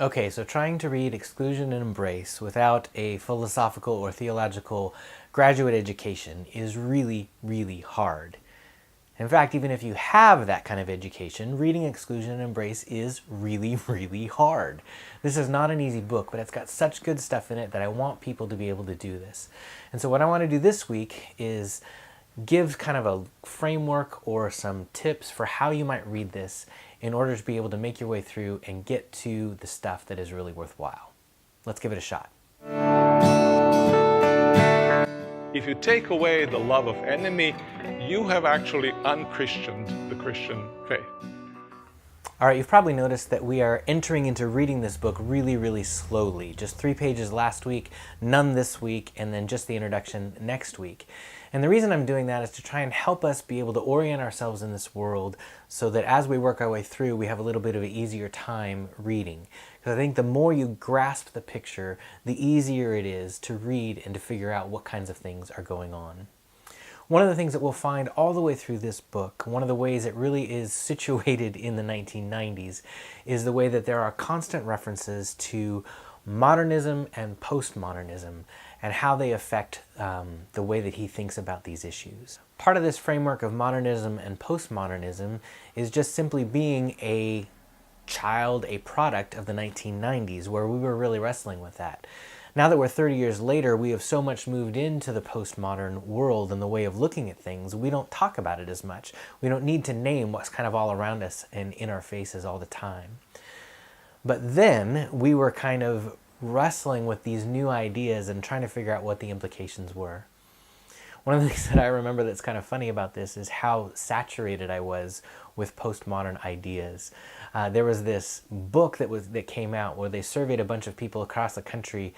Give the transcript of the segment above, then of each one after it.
Okay, so trying to read Exclusion and Embrace without a philosophical or theological graduate education is really, really hard. In fact, even if you have that kind of education, reading Exclusion and Embrace is really, really hard. This is not an easy book, but it's got such good stuff in it that I want people to be able to do this. And so what I want to do this week is give kind of a framework or some tips for how you might read this in order to be able to make your way through and get to the stuff that is really worthwhile. Let's give it a shot. If you take away the love of enemy, you have actually unchristianed the Christian faith. All right, you've probably noticed that we are entering into reading this book really, really slowly. Just 3 pages last week, none this week, and then just the introduction next week. And the reason I'm doing that is to try and help us be able to orient ourselves in this world so that as we work our way through, we have a little bit of an easier time reading. Because I think the more you grasp the picture, the easier it is to read and to figure out what kinds of things are going on. One of the things that we'll find all the way through this book, one of the ways it really is situated in the 1990s, is the way that there are constant references to modernism and postmodernism and how they affect the way that he thinks about these issues. Part of this framework of modernism and postmodernism is just simply being a child, a product of the 1990s, where we were really wrestling with that. Now that we're 30 years later, we have so much moved into the postmodern world and the way of looking at things, we don't talk about it as much. We don't need to name what's kind of all around us and in our faces all the time. But then we were kind of wrestling with these new ideas and trying to figure out what the implications were. One of the things that I remember that's kind of funny about this is how saturated I was with postmodern ideas. There was this book that came out where they surveyed a bunch of people across the country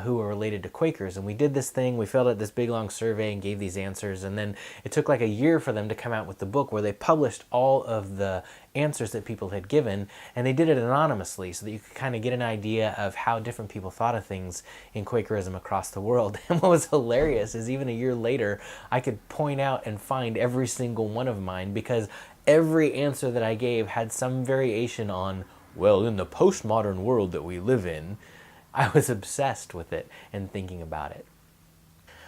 who were related to Quakers, and we did this thing, we filled out this big long survey and gave these answers, and then it took like a year for them to come out with the book where they published all of the answers that people had given, and they did it anonymously so that you could kind of get an idea of how different people thought of things in Quakerism across the world. And what was hilarious is even a year later, I could point out and find every single one of mine because every answer that I gave had some variation on, well, in the postmodern world that we live in. I was obsessed with it and thinking about it.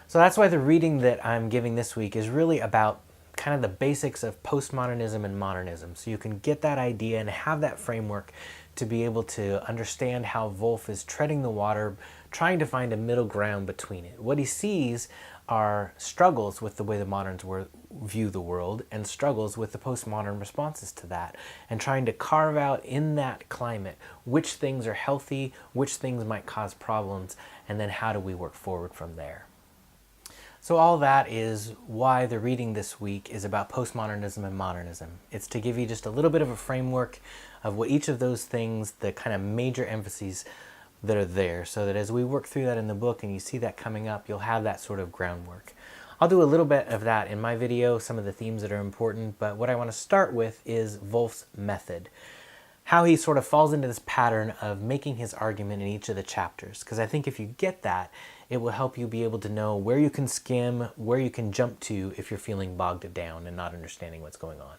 So that's why the reading that I'm giving this week is really about kind of the basics of postmodernism and modernism. So you can get that idea and have that framework to be able to understand how Volf is treading the water, trying to find a middle ground between it. What he sees are struggles with the way the moderns view the world and struggles with the postmodern responses to that, and trying to carve out in that climate which things are healthy, which things might cause problems, and then how do we work forward from there. So all that is why the reading this week is about postmodernism and modernism. It's to give you just a little bit of a framework of what each of those things, the kind of major emphases that are there, so that as we work through that in the book and you see that coming up, you'll have that sort of groundwork. I'll do a little bit of that in my video, some of the themes that are important, but what I want to start with is Volf's method. How he sort of falls into this pattern of making his argument in each of the chapters, because I think if you get that, it will help you be able to know where you can skim, where you can jump to if you're feeling bogged down and not understanding what's going on.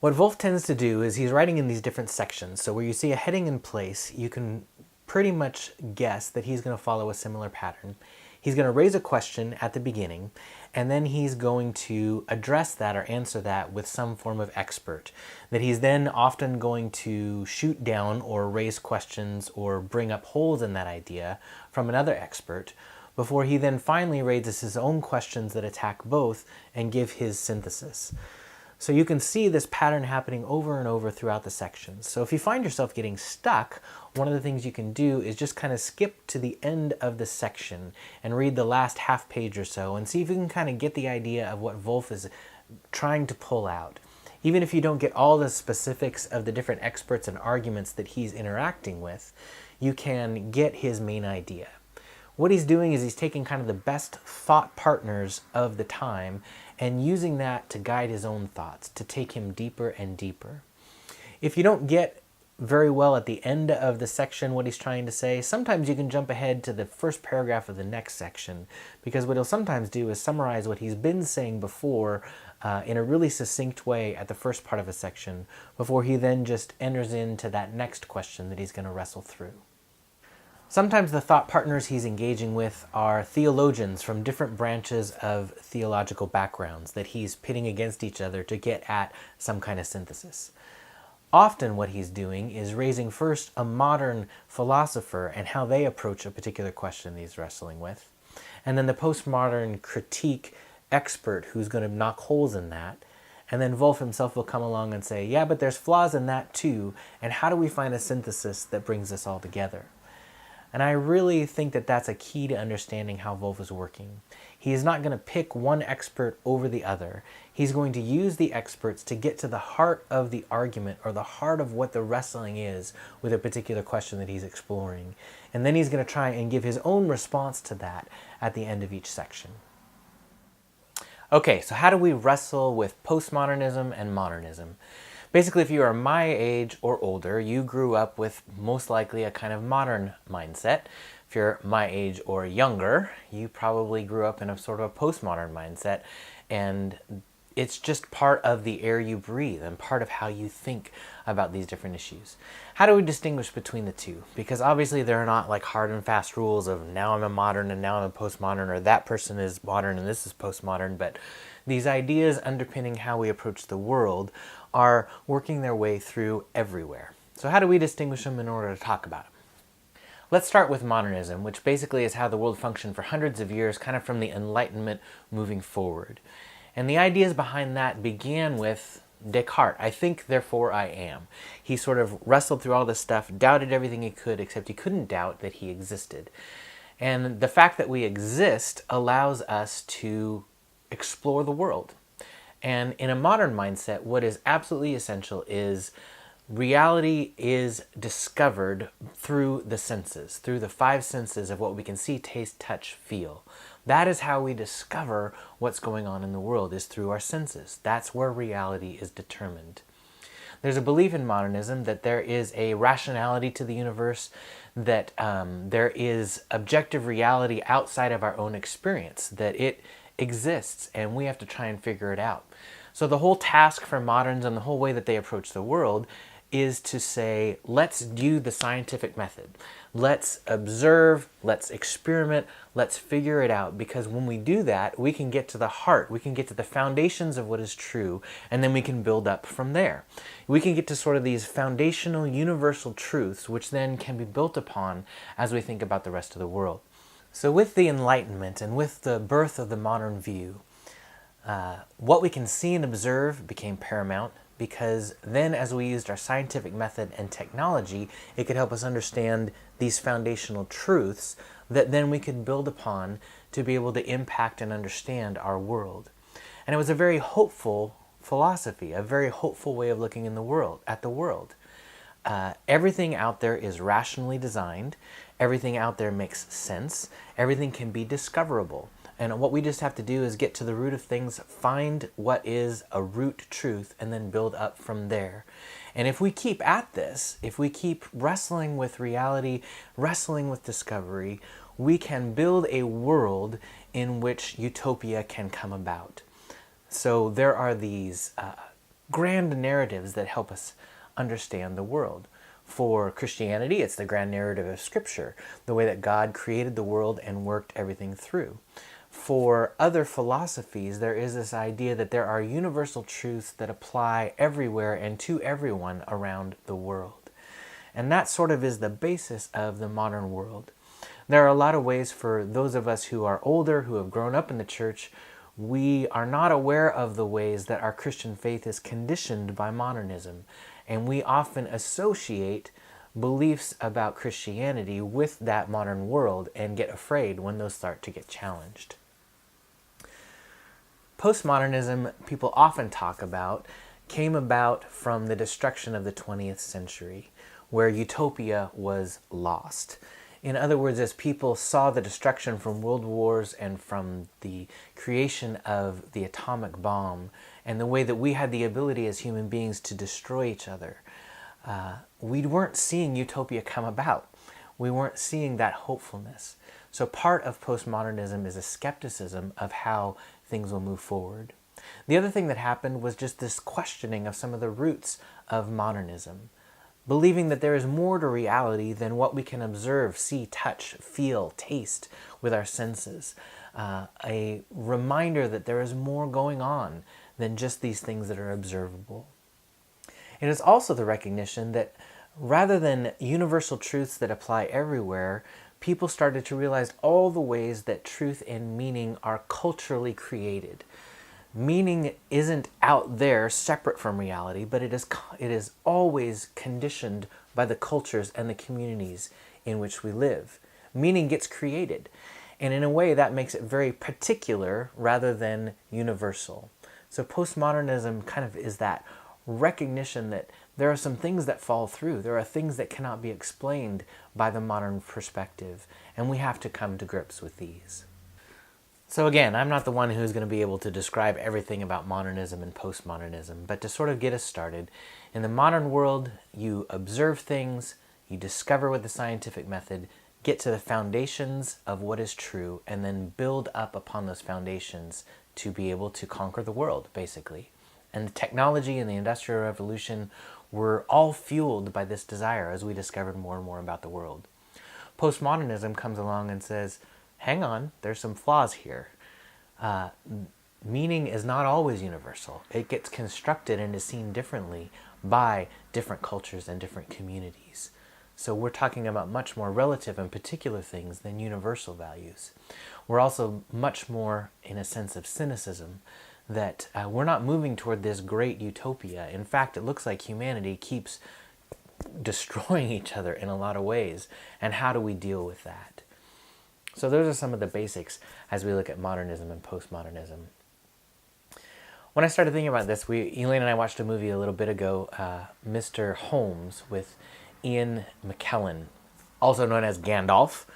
What Volf tends to do is he's writing in these different sections, so where you see a heading in place, you can pretty much guess that he's going to follow a similar pattern. He's going to raise a question at the beginning, and then he's going to address that or answer that with some form of expert, that he's then often going to shoot down or raise questions or bring up holes in that idea from another expert, before he then finally raises his own questions that attack both and give his synthesis. So you can see this pattern happening over and over throughout the sections. So if you find yourself getting stuck, one of the things you can do is just kind of skip to the end of the section and read the last half page or so and see if you can kind of get the idea of what Volf is trying to pull out. Even if you don't get all the specifics of the different experts and arguments that he's interacting with, you can get his main idea. What he's doing is he's taking kind of the best thought partners of the time and using that to guide his own thoughts, to take him deeper and deeper. If you don't get very well at the end of the section what he's trying to say, sometimes you can jump ahead to the first paragraph of the next section, because what he'll sometimes do is summarize what he's been saying before in a really succinct way at the first part of a section before he then just enters into that next question that he's going to wrestle through. Sometimes the thought partners he's engaging with are theologians from different branches of theological backgrounds that he's pitting against each other to get at some kind of synthesis. Often what he's doing is raising first a modern philosopher and how they approach a particular question that he's wrestling with, and then the postmodern critique expert who's going to knock holes in that, and then Volf himself will come along and say, yeah, but there's flaws in that too, and how do we find a synthesis that brings this all together? And I really think that that's a key to understanding how Volf is working. He is not going to pick one expert over the other. He's going to use the experts to get to the heart of the argument or the heart of what the wrestling is with a particular question that he's exploring. And then he's going to try and give his own response to that at the end of each section. Okay, so how do we wrestle with postmodernism and modernism? Basically, if you are my age or older, you grew up with most likely a kind of modern mindset. If you're my age or younger, you probably grew up in a sort of a postmodern mindset, and it's just part of the air you breathe and part of how you think about these different issues. How do we distinguish between the two? Because obviously there are not like hard and fast rules of now I'm a modern and now I'm a postmodern, or that person is modern and this is postmodern, but these ideas underpinning how we approach the world are working their way through everywhere. So how do we distinguish them in order to talk about them? Let's start with modernism, which basically is how the world functioned for hundreds of years, kind of from the Enlightenment moving forward. And the ideas behind that began with Descartes. I think, therefore I am. He sort of wrestled through all this stuff, doubted everything he could, except he couldn't doubt that he existed. And the fact that we exist allows us to explore the world. And in a modern mindset, what is absolutely essential is reality is discovered through the senses, through the five senses of what we can see, taste, touch, feel. That is how we discover what's going on in the world, is through our senses. That's where reality is determined. There's a belief in modernism that there is a rationality to the universe, that there is objective reality outside of our own experience, that it exists and we have to try and figure it out. So the whole task for moderns and the whole way that they approach the world is to say, let's do the scientific method. Let's observe, let's experiment, let's figure it out, because when we do that, we can get to the heart, we can get to the foundations of what is true, and then we can build up from there. We can get to sort of these foundational universal truths, which then can be built upon as we think about the rest of the world. So with the Enlightenment and with the birth of the modern view, what we can see and observe became paramount, because then as we used our scientific method and technology, it could help us understand these foundational truths that then we could build upon to be able to impact and understand our world. And it was a very hopeful philosophy, a very hopeful way of looking in the world, at the world. Everything out there is rationally designed, everything out there makes sense, everything can be discoverable. And what we just have to do is get to the root of things, find what is a root truth, and then build up from there. And if we keep at this, if we keep wrestling with reality, wrestling with discovery, we can build a world in which utopia can come about. So there are these grand narratives that help us understand the world. For Christianity, it's the grand narrative of Scripture, the way that God created the world and worked everything through. For other philosophies, there is this idea that there are universal truths that apply everywhere and to everyone around the world. And that sort of is the basis of the modern world. There are a lot of ways for those of us who are older, who have grown up in the church, we are not aware of the ways that our Christian faith is conditioned by modernism. And we often associate beliefs about Christianity with that modern world and get afraid when those start to get challenged. Postmodernism, people often talk about, came about from the destruction of the 20th century, where utopia was lost. In other words, as people saw the destruction from world wars and from the creation of the atomic bomb, and the way that we had the ability as human beings to destroy each other, we weren't seeing utopia come about. We weren't seeing that hopefulness. So part of postmodernism is a skepticism of how things will move forward. The other thing that happened was just this questioning of some of the roots of modernism, believing that there is more to reality than what we can observe, see, touch, feel, taste with our senses. A reminder that there is more going on than just these things that are observable. It is also the recognition that rather than universal truths that apply everywhere, people started to realize all the ways that truth and meaning are culturally created. Meaning isn't out there separate from reality, but it is always conditioned by the cultures and the communities in which we live. Meaning gets created, and in a way that makes it very particular rather than universal. So postmodernism kind of is that recognition that there are some things that fall through. There are things that cannot be explained by the modern perspective, and we have to come to grips with these. So again, I'm not the one who's going to be able to describe everything about modernism and postmodernism, but to sort of get us started, in the modern world, you observe things, you discover with the scientific method, get to the foundations of what is true, and then build up upon those foundations to be able to conquer the world, basically. And the technology and the Industrial Revolution were all fueled by this desire as we discovered more and more about the world. Postmodernism comes along and says, hang on, there's some flaws here. Meaning is not always universal. It gets constructed and is seen differently by different cultures and different communities. So we're talking about much more relative and particular things than universal values. We're also much more in a sense of cynicism, that we're not moving toward this great utopia. In fact, it looks like humanity keeps destroying each other in a lot of ways. And how do we deal with that? So those are some of the basics as we look at modernism and postmodernism. When I started thinking about this, Elaine and I watched a movie a little bit ago, Mr. Holmes, with Ian McKellen, also known as Gandalf,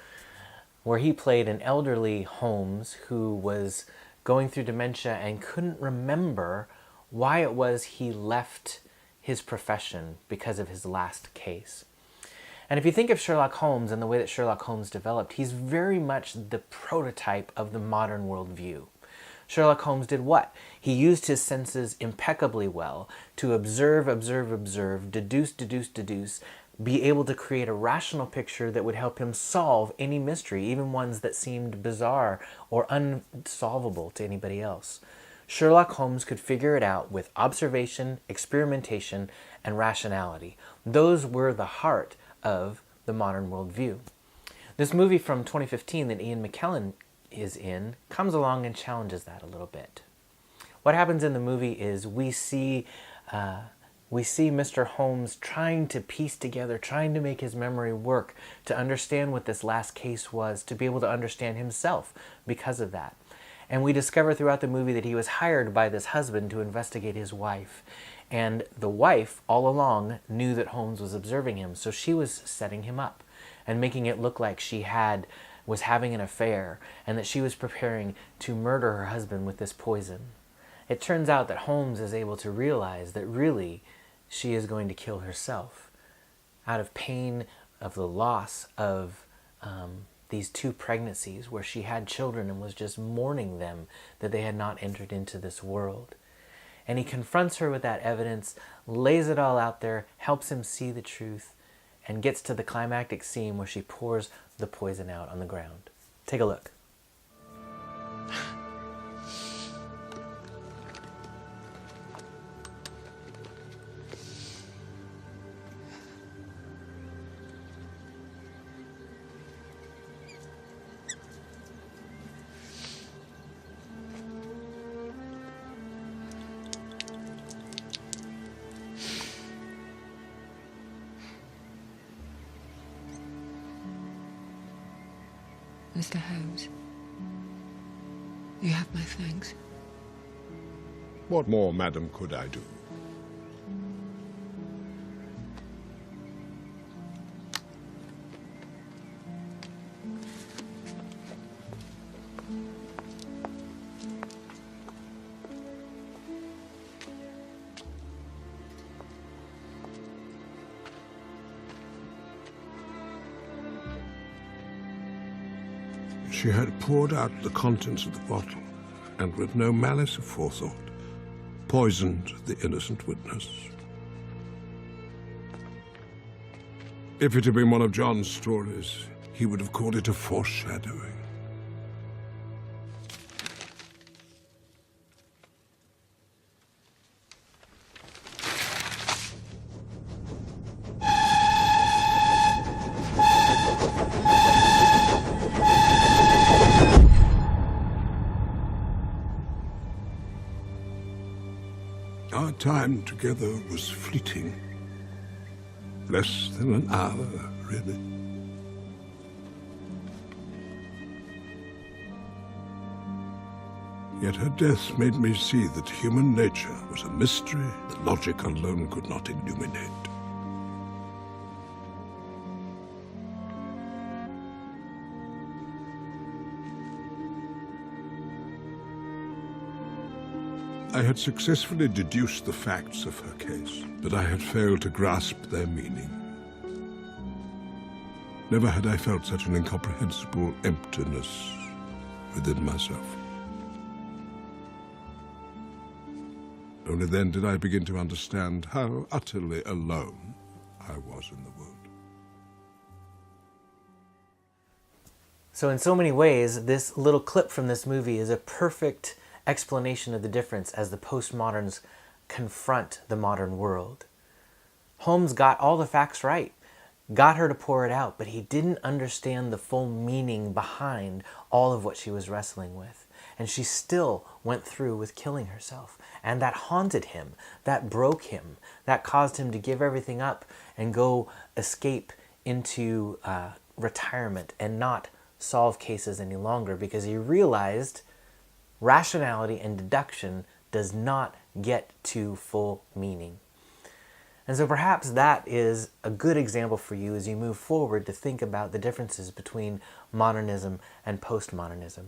where he played an elderly Holmes who was going through dementia and couldn't remember why it was he left his profession because of his last case. And if you think of Sherlock Holmes and the way that Sherlock Holmes developed, he's very much the prototype of the modern worldview. Sherlock Holmes did what? He used his senses impeccably well to observe, deduce, be able to create a rational picture that would help him solve any mystery, even ones that seemed bizarre or unsolvable to anybody else. Sherlock Holmes could figure it out with observation, experimentation, and rationality. Those were the heart of the modern worldview. This movie from 2015 that Ian McKellen is in comes along and challenges that a little bit. What happens in the movie is we see Mr. Holmes trying to piece together, trying to make his memory work, to understand what this last case was, to be able to understand himself because of that. And we discover throughout the movie that he was hired by this husband to investigate his wife. And the wife, all along, knew that Holmes was observing him, so she was setting him up and making it look like she was having an affair and that she was preparing to murder her husband with this poison. It turns out that Holmes is able to realize that really she is going to kill herself out of pain of the loss of these 2 pregnancies where she had children and was just mourning them that they had not entered into this world. And he confronts her with that evidence, lays it all out there, helps him see the truth, and gets to the climactic scene where she pours the poison out on the ground. Take a look. Mr. Holmes, you have my thanks. What more, madam, could I do? She had poured out the contents of the bottle, and with no malice of forethought, poisoned the innocent witness. If it had been one of John's stories, he would have called it a foreshadowing. Our time together was fleeting. Less than an hour, really. Yet her death made me see that human nature was a mystery that logic alone could not illuminate. I had successfully deduced the facts of her case, but I had failed to grasp their meaning. Never had I felt such an incomprehensible emptiness within myself. Only then did I begin to understand how utterly alone I was in the world. So in so many ways, this little clip from this movie is a perfect explanation of the difference as the postmoderns confront the modern world. Holmes got all the facts right, got her to pour it out, but he didn't understand the full meaning behind all of what she was wrestling with. And she still went through with killing herself. And that haunted him, that broke him, that caused him to give everything up and go escape into retirement and not solve cases any longer, because he realized rationality and deduction does not get to full meaning. And so perhaps that is a good example for you as you move forward to think about the differences between modernism and postmodernism.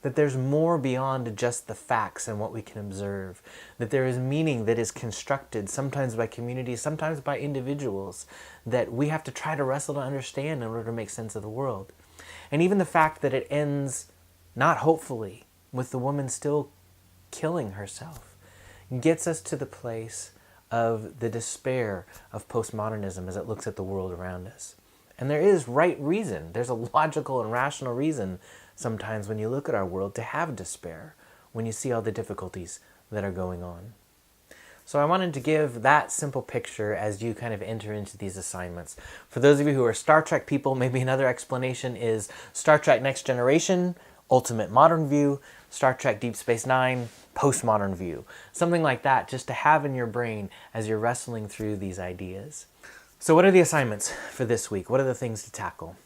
That there's more beyond just the facts and what we can observe. That there is meaning that is constructed, sometimes by communities, sometimes by individuals, that we have to try to wrestle to understand in order to make sense of the world. And even the fact that it ends, not hopefully, with the woman still killing herself, gets us to the place of the despair of postmodernism as it looks at the world around us. And there is right reason, there's a logical and rational reason sometimes when you look at our world to have despair, when you see all the difficulties that are going on. So I wanted to give that simple picture as you kind of enter into these assignments. For those of you who are Star Trek people, maybe another explanation is Star Trek Next Generation, Ultimate Modern View, Star Trek Deep Space Nine, Postmodern View. Something like that just to have in your brain as you're wrestling through these ideas. So what are the assignments for this week? What are the things to tackle?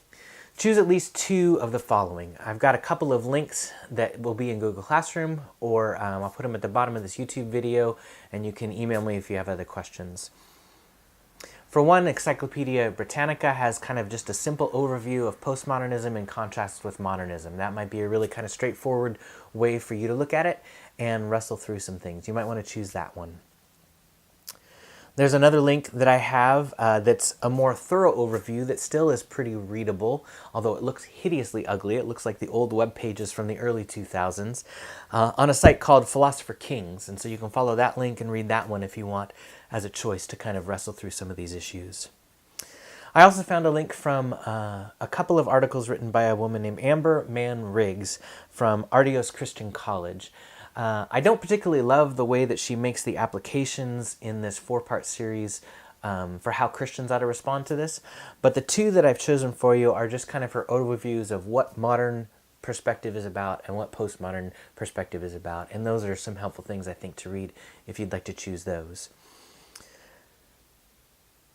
Choose at least two of the following. I've got a couple of links that will be in Google Classroom, or I'll put them at the bottom of this YouTube video, and you can email me if you have other questions. For one, Encyclopedia Britannica has kind of just a simple overview of postmodernism in contrast with modernism. That might be a really kind of straightforward way for you to look at it and wrestle through some things. You might want to choose that one. There's another link that I have that's a more thorough overview that still is pretty readable, although it looks hideously ugly. It looks like the old web pages from the early 2000s, on a site called Philosopher Kings. And so you can follow that link and read that one if you want as a choice to kind of wrestle through some of these issues. I also found a link from a couple of articles written by a woman named Mann Riggs from Artios Christian College. I don't particularly love the way that she makes the applications in this 4-part series for how Christians ought to respond to this, but the two that I've chosen for you are just kind of her overviews of what modern perspective is about and what postmodern perspective is about, and those are some helpful things I think to read if you'd like to choose those.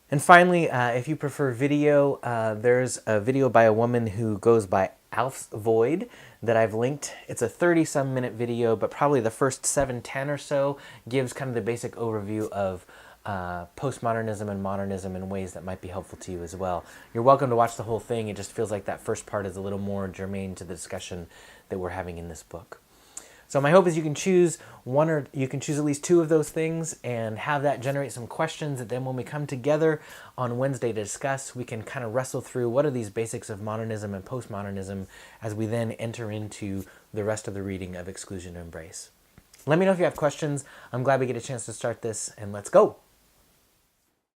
And finally, if you prefer video, there's a video by a woman who goes by Alf's Void that I've linked. It's a 30-some minute video, but probably the first 7-10 or so gives kind of the basic overview of postmodernism and modernism in ways that might be helpful to you as well. You're welcome to watch the whole thing. It just feels like that first part is a little more germane to the discussion that we're having in this book. So my hope is you can choose one, or you can choose at least two of those things and have that generate some questions that then when we come together on Wednesday to discuss, we can kind of wrestle through what are these basics of modernism and postmodernism as we then enter into the rest of the reading of Exclusion and Embrace. Let me know if you have questions. I'm glad we get a chance to start this, and let's go.